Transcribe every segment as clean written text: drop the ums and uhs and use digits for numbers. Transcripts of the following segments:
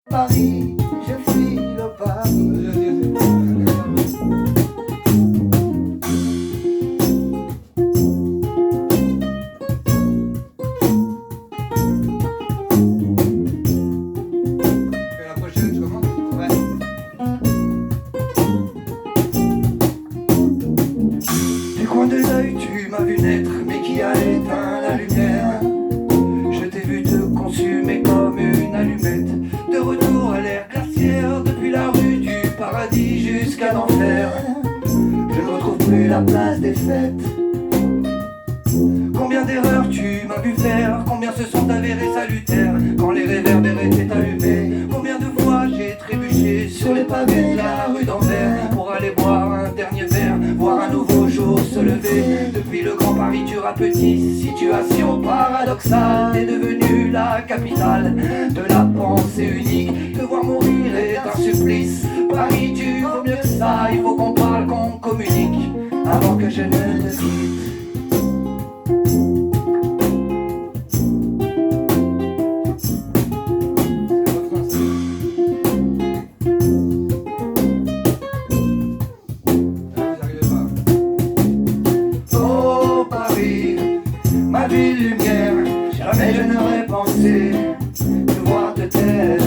Paris, je file au Paris. La prochaine, je commence. Ouais. Du coin de l'œil, tu m'as vu naître, mais qui a éteint la lumière? Je t'ai vu te consumer comme une allumette. De retour à l'ère glaciaire, depuis la rue du paradis jusqu'à l'enfer. Je ne retrouve plus la place des fêtes. Combien d'erreurs tu m'as vu faire, combien se sont avérées salutaires quand les réverbères étaient allumés. Combien de fois j'ai trébuché sur les pavés de la rue d'Anvers pour aller boire un dernier verre, voir un nouveau jour se lever. Depuis le Grand Paris tu rapetisses, situation paradoxale. T'es devenue la capitale de la pensée unique. Te voir mourir est un supplice. Paris, tu vaux mieux que ça, il faut qu'on parle, qu'on communique avant que je ne te quitte. Ma ville lumière, jamais je n'aurais pensé devoir te taire.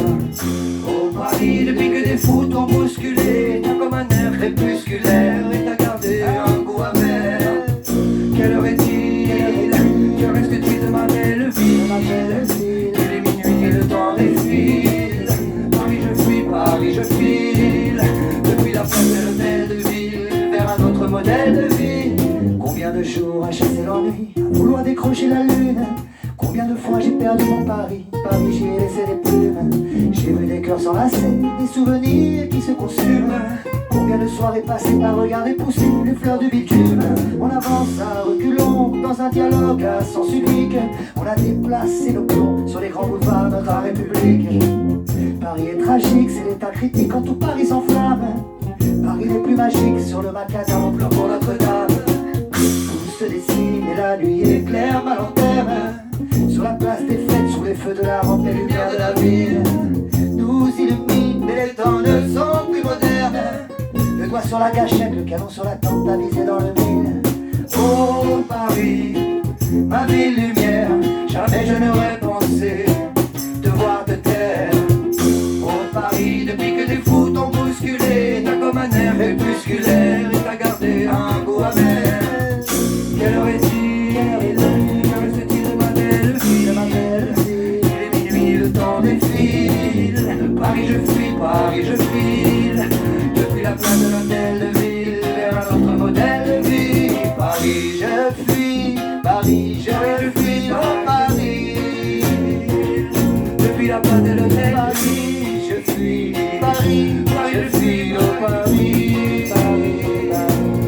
Oh Paris, depuis que des fous t'ont bousculé, t'as comme un air crépusculaire et t'as gardé un goût amer. Quelle heure est-il? Que reste-t-il de ma belle ville? Il est minuit et le temps défile. Paris je fuis, Paris je file, depuis la place de l'hôtel de ville vers un autre modèle de vie. Combien de jours à chasser l'ennui, à vouloir décrocher la lune? Combien de fois j'ai perdu mon Paris, Paris j'y ai laissé des plumes. J'ai vu des cœurs s'enlacer, des souvenirs qui se consument. Combien de soirées passées à regarder pousser les fleurs du bitume. On avance à reculons dans un dialogue à sens unique. On a déplacé nos plombs sur les grands boulevards de notre République. Paris est tragique, c'est l'état critique quand tout Paris s'enflamme. Paris n'est plus magique, sur le macadam on pleure pour Notre-Dame. Se dessine et la nuit éclaire ma lanterne sur la place des fêtes, sous les feux de la rampe, les lumières de la ville nous illuminent, mais les temps ne sont plus modernes. Le doigt sur la gâchette, le canon sur la tente, avisé dans le mille. Oh Paris, ma ville lumière, jamais je n'aurais pensé devoir te taire. Oh Paris, depuis que des fous t'ont bousculé, t'as comme un air crépusculaire et t'as gardé un goût amer. Quelle heure est-il? Que reste-t-il de ma belle ville? Il est minuit, le temps défile. Paris je fuis, Paris je file, depuis la place de l'hôtel de ville vers un autre modèle de vie. Paris je fuis, Paris je fuis, oh Paris. Depuis la place de l'hôtel de ville, je fuis, Paris je fuis, oh Paris.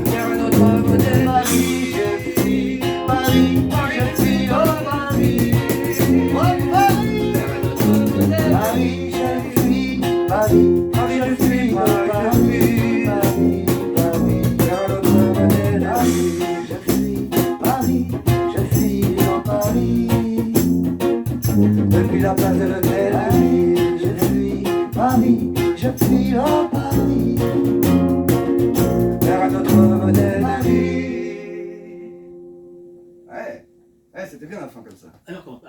Vers un autre modèle de vie. Paris, Paris, je fuis, Paris, Paris, Paris, vers l'autre modèle. Paris, je fuis, Paris, je fuis en Paris. Depuis la place de l'hôtel, je fuis, Paris, je fuis en Paris. Vers un autre modèle de vie. Ouais, c'était bien la fin comme ça. Alors,